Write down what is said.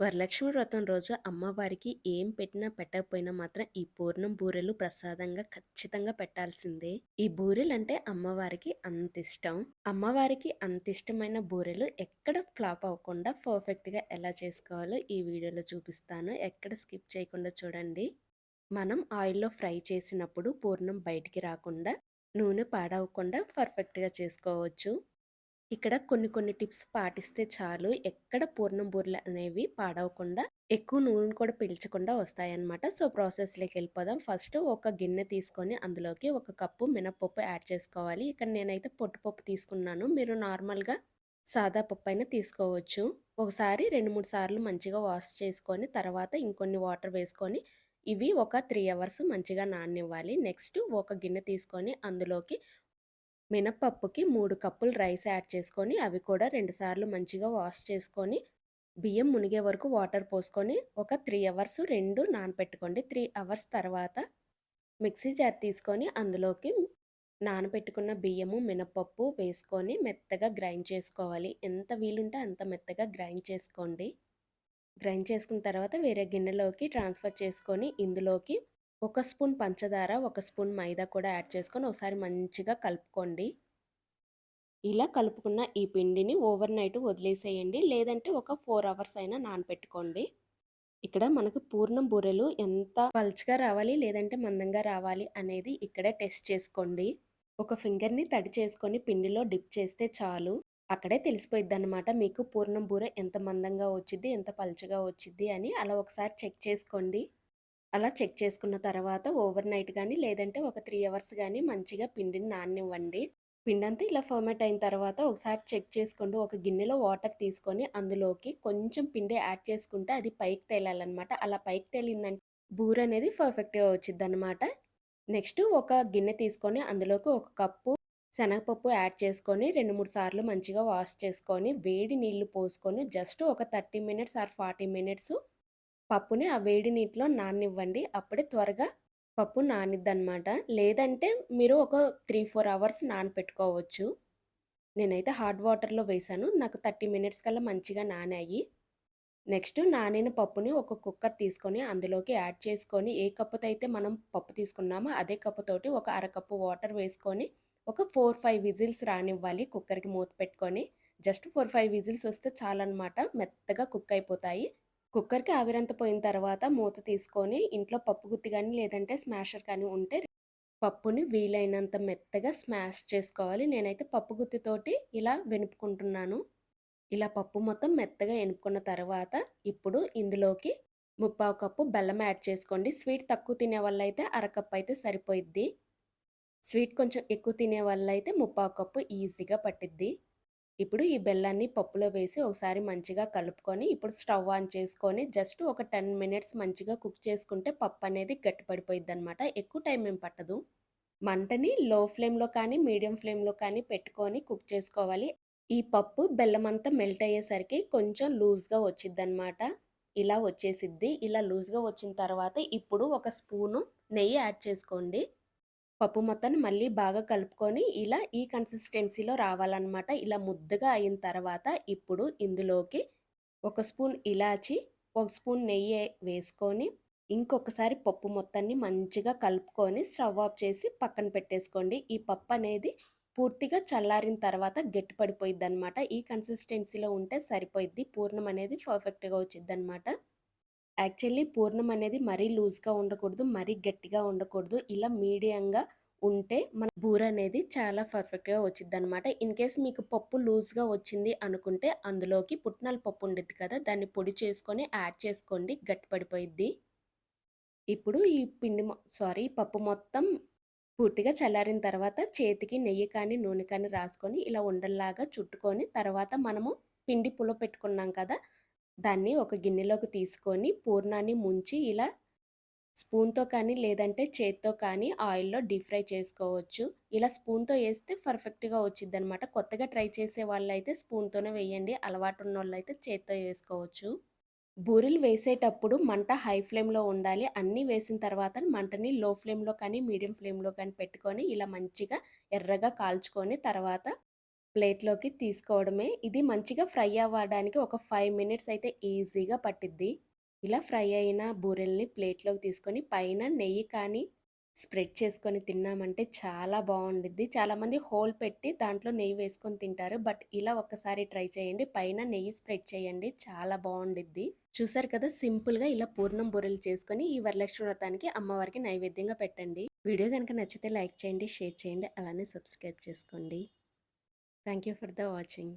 వరలక్ష్మి వ్రతం రోజు అమ్మవారికి ఏం పెట్టినా పెట్టకపోయినా మాత్రం ఈ పూర్ణం బూరెలు ప్రసాదంగా ఖచ్చితంగా పెట్టాల్సిందే. ఈ బూరెలంటే అమ్మవారికి అంత ఇష్టం. అమ్మవారికి అంత ఇష్టమైన బూరెలు ఎక్కడ ఫ్లాప్ అవ్వకుండా పర్ఫెక్ట్‌గా ఎలా చేసుకోవాలో ఈ వీడియోలో చూపిస్తాను. ఎక్కడ స్కిప్ చేయకుండా చూడండి. మనం ఆయిల్‌లో ఫ్రై చేసినప్పుడు పూర్ణం బయటికి రాకుండా, నూనె పాడవకుండా పర్ఫెక్ట్‌గా చేసుకోవచ్చు. ఇక్కడ కొన్ని టిప్స్ పాటిస్తే చాలు. ఎక్కడ పూర్ణం బూరెలు అనేవి పాడవకుండా, ఎక్కువ నూనె కూడా పీల్చకుండా వస్తాయన్నమాట. సో, ప్రాసెస్‌లోకెళ్ళిపోదాం. ఫస్ట్ ఒక గిన్నె తీసుకొని అందులోకి ఒక కప్పు మినపప్పు యాడ్ చేసుకోవాలి. ఇక్కడ నేనైతే పొట్టుపప్పు తీసుకున్నాను. మీరు నార్మల్‌గా సాదా పప్పైనా తీసుకోవచ్చు. ఒకసారి 2, 3 సార్లు మంచిగా వాష్ చేసుకొని, తర్వాత ఇంకొన్ని వాటర్ వేసుకొని, ఇవి ఒక 3 అవర్స్ మంచిగా నాననివ్వాలి. నెక్స్ట్ ఒక గిన్నె తీసుకొని అందులోకి మినపప్పుకి 3 కప్పులు రైస్ యాడ్ చేసుకొని, అవి కూడా 2 సార్లు మంచిగా వాష్ చేసుకొని, బియ్యం మునిగే వరకు వాటర్ పోసుకొని, ఒక 3 అవర్స్ 2 నానపెట్టుకోండి. 3 అవర్స్ తర్వాత మిక్సీ జార్ తీసుకొని, అందులోకి నానబెట్టుకున్న బియ్యము, మినపప్పు వేసుకొని మెత్తగా గ్రైండ్ చేసుకోవాలి. ఎంత వీలుంటే అంత మెత్తగా గ్రైండ్ చేసుకోండి. గ్రైండ్ చేసుకున్న తర్వాత వేరే గిన్నెలోకి ట్రాన్స్‌ఫర్ చేసుకొని, ఇందులోకి ఒక స్పూన్ పంచదార, ఒక స్పూన్ మైదా కూడా యాడ్ చేసుకొని, ఒకసారి మంచిగా కలుపుకోండి. ఇలా కలుపుకున్న ఈ పిండిని ఓవర్ నైట్ వదిలేసేయండి. లేదంటే ఒక 4 అవర్స్ అయినా నానపెట్టుకోండి. ఇక్కడ మనకు పూర్ణం బూరెలు ఎంత పల్చగా రావాలి, లేదంటే మందంగా రావాలి అనేది ఇక్కడే టెస్ట్ చేసుకోండి. ఒక ఫింగర్‌ని తడి చేసుకొని పిండిలో డిప్ చేస్తే చాలు. అక్కడే తెలిసిపోయిద్దనమాట మీకు పూర్ణం బూరె ఎంత మందంగా వచ్చిద్ది, ఎంత పల్చగా వచ్చిద్ది అని. అలా ఒకసారి చెక్ చేసుకోండి. అలా చెక్ చేసుకున్న తర్వాత ఓవర్ నైట్ గానీ, లేదంటే ఒక 3 అవర్స్ గానీ మంచిగా పిండిని నాననివ్వండి. పిండంతా ఇలా ఫర్మెంట్ అయిన తర్వాత ఒకసారి చెక్ చేసుకోండి. ఒక గిన్నెలో వాటర్ తీసుకొని అందులోకి కొంచెం పిండి యాడ్ చేసుకుంటే అది పైకి తేలాలనమాట. అలా పైకి తేలిందంటే బూరనేది పర్ఫెక్ట్‌గా వచ్చిద్దనమాట. నెక్స్ట్ ఒక గిన్నె తీసుకొని అందులోకి ఒక కప్పు శనగపప్పు యాడ్ చేసుకొని 2, 3 సార్లు మంచిగా వాష్ చేసుకొని, వేడి నీళ్లు పోసుకొని జస్ట్ ఒక 30 మినిట్స్ ఆర్ 40 మినిట్స్ పప్పుని ఆ వేడి నీటిలో నాననివ్వండి. అప్పుడే త్వరగా పప్పు నానిద్దనమాట. లేదంటే మీరు ఒక 3, 4 అవర్స్ నానపెట్టుకోవచ్చు. నేనైతే హాట్ వాటర్‌లో వేశాను. నాకు 30 మినిట్స్ కల్లా మంచిగా నానాయి. నెక్స్ట్ నానిన పప్పుని ఒక కుక్కర్ తీసుకొని అందులోకి యాడ్ చేసుకొని, ఏ కప్పుతో అయితే మనం పప్పు తీసుకున్నామో అదే కప్పుతోటి ఒక అరకప్పు వాటర్ వేసుకొని, ఒక 4, 5 విజిల్స్ రానివ్వాలి కుక్కర్‌కి మూత పెట్టుకొని. జస్ట్ 4, 5 విజిల్స్ వస్తే చాలనమాట. మెత్తగా కుక్ అయిపోతాయి. కుక్కర్‌కి ఆవిరంతా పోయిన తర్వాత మూత తీసుకొని ఇంట్లో పప్పు గుత్తి గానీ, లేదంటే స్మాషర్ కానీ ఉంటే పప్పుని వీలైనంత మెత్తగా స్మాష్ చేసుకోవాలి. నేనైతే పప్పు గుత్తితోటి ఇలా వెనుపుకుంటున్నాను. ఇలా పప్పు మొత్తం మెత్తగా ఎనుపుకున్న తర్వాత ఇప్పుడు ఇందులోకి ముప్పావు కప్పు బెల్లం యాడ్ చేసుకోండి. స్వీట్ తక్కువ తినే వాళ్ళైతే అరకప్పు అయితే సరిపోయిద్ది. స్వీట్ కొంచెం ఎక్కువ తినే వాళ్ళైతే ముప్పావు కప్పు ఈజీగా పట్టిద్ది. ఇప్పుడు ఈ బెల్లాన్ని పప్పులో వేసి ఒకసారి మంచిగా కలుపుకొని, ఇప్పుడు స్టవ్ ఆన్ చేసుకొని జస్ట్ ఒక 10 మినిట్స్ మంచిగా కుక్ చేసుకుంటే పప్పనేది గట్టిపడిపోయిద్దనమాట. ఎక్కువ టైం ఏం పట్టదు. మంటని లో ఫ్లేమ్‌లో కానీ, మీడియం ఫ్లేమ్‌లో కానీ పెట్టుకొని కుక్ చేసుకోవాలి. ఈ పప్పు బెల్లమంతా మెల్ట్ అయ్యేసరికి కొంచెం లూజ్‌గా వచ్చిద్దనమాట. ఇలా వచ్చేసిద్ది. ఇలా లూజ్‌గా వచ్చిన తర్వాత ఇప్పుడు ఒక స్పూను నెయ్యి యాడ్ చేసుకోండి. పప్పు మొత్తాన్ని మళ్ళీ బాగా కలుపుకొని ఇలా ఈ కన్సిస్టెన్సీలో రావాలనమాట. ఇలా ముద్దగా అయిన తర్వాత ఇప్పుడు ఇందులోకి ఒక స్పూన్ ఇలాచి, ఒక స్పూన్ నెయ్యి వేసుకొని, ఇంకొకసారి పప్పు మొత్తాన్ని మంచిగా కలుపుకొని స్టవ్ ఆఫ్ చేసి పక్కన పెట్టేసుకోండి. ఈ పప్పనేది పూర్తిగా చల్లారిన తర్వాత గట్టి పడిపోయిద్దనమాట. ఈ కన్సిస్టెన్సీలో ఉంటే సరిపోయిద్ది. పూర్ణం అనేది పర్ఫెక్ట్‌గా వచ్చిద్దనమాట. యాక్చువల్లీ పూర్ణం అనేది మరీ లూజ్‌గా ఉండకూడదు, మరీ గట్టిగా ఉండకూడదు. ఇలా మీడియంగా ఉంటే మన బూర అనేది చాలా పర్ఫెక్ట్‌గా వచ్చిద్దనమాట. ఇన్‌కేస్ మీకు పప్పు లూజ్‌గా వచ్చింది అనుకుంటే అందులోకి పుట్నాల పప్పు ఉండిద్ది కదా! దాన్ని పొడి చేసుకొని యాడ్ చేసుకోండి. గట్టి పడిపోయిద్ది. ఇప్పుడు ఈ పప్పు మొత్తం పూర్తిగా చల్లారిన తర్వాత చేతికి నెయ్యి కానీ, నూనె కానీ రాసుకొని ఇలా ఉండల్లాగా చుట్టుకొని తర్వాత మనము పిండి పులవపెట్టుకున్నాం కదా! దాన్ని ఒక గిన్నెలోకి తీసుకొని పూర్ణాన్ని ముంచి ఇలా స్పూన్‌తో కానీ, లేదంటే చేత్తో కానీ ఆయిల్‌లో డీప్ ఫ్రై చేసుకోవచ్చు. ఇలా స్పూన్‌తో ఏస్తే పర్ఫెక్ట్‌గా వచ్చిద్దనమాట. కొత్తగా ట్రై చేసే వాళ్ళైతే స్పూన్‌తోనే వేయండి. అలవాటున్నోళ్ళైతే చేత్తో వేసుకోవచ్చు. బూరెలు వేసేటప్పుడు మంట హై ఫ్లేమ్‌లో ఉండాలి. అన్నీ వేసిన తర్వాత మంటని లో ఫ్లేమ్‌లో కానీ, మీడియం ఫ్లేమ్‌లో కానీ పెట్టుకొని ఇలా మంచిగా ఎర్రగా కాల్చుకొని తర్వాత ప్లేట్‌లోకి తీసుకోవడమే. ఇది మంచిగా ఫ్రై అవ్వడానికి ఒక 5 మినిట్స్ అయితే ఈజీగా పట్టిద్ది. ఇలా ఫ్రై అయిన బూరెల్ని ప్లేట్‌లోకి తీసుకొని పైన నెయ్యి కానీ స్ప్రెడ్ చేసుకొని తిన్నామంటే చాలా బావుండిద్ది. చాలామంది హోల్ పెట్టి దాంట్లో నెయ్యి వేసుకొని తింటారు. బట్ ఇలా ఒక్కసారి ట్రై చేయండి. పైన నెయ్యి స్ప్రెడ్ చేయండి. చాలా బావుండిద్ది. చూసారు కదా! సింపుల్‌గా ఇలా పూర్ణం బూరెలు చేసుకొని ఈ వరలక్ష్మి వ్రతానికి అమ్మవారికి నైవేద్యంగా పెట్టండి. వీడియో గనుక నచ్చితే లైక్ చేయండి, షేర్ చేయండి, అలానే సబ్స్క్రైబ్ చేసుకోండి. Thank you for the watching.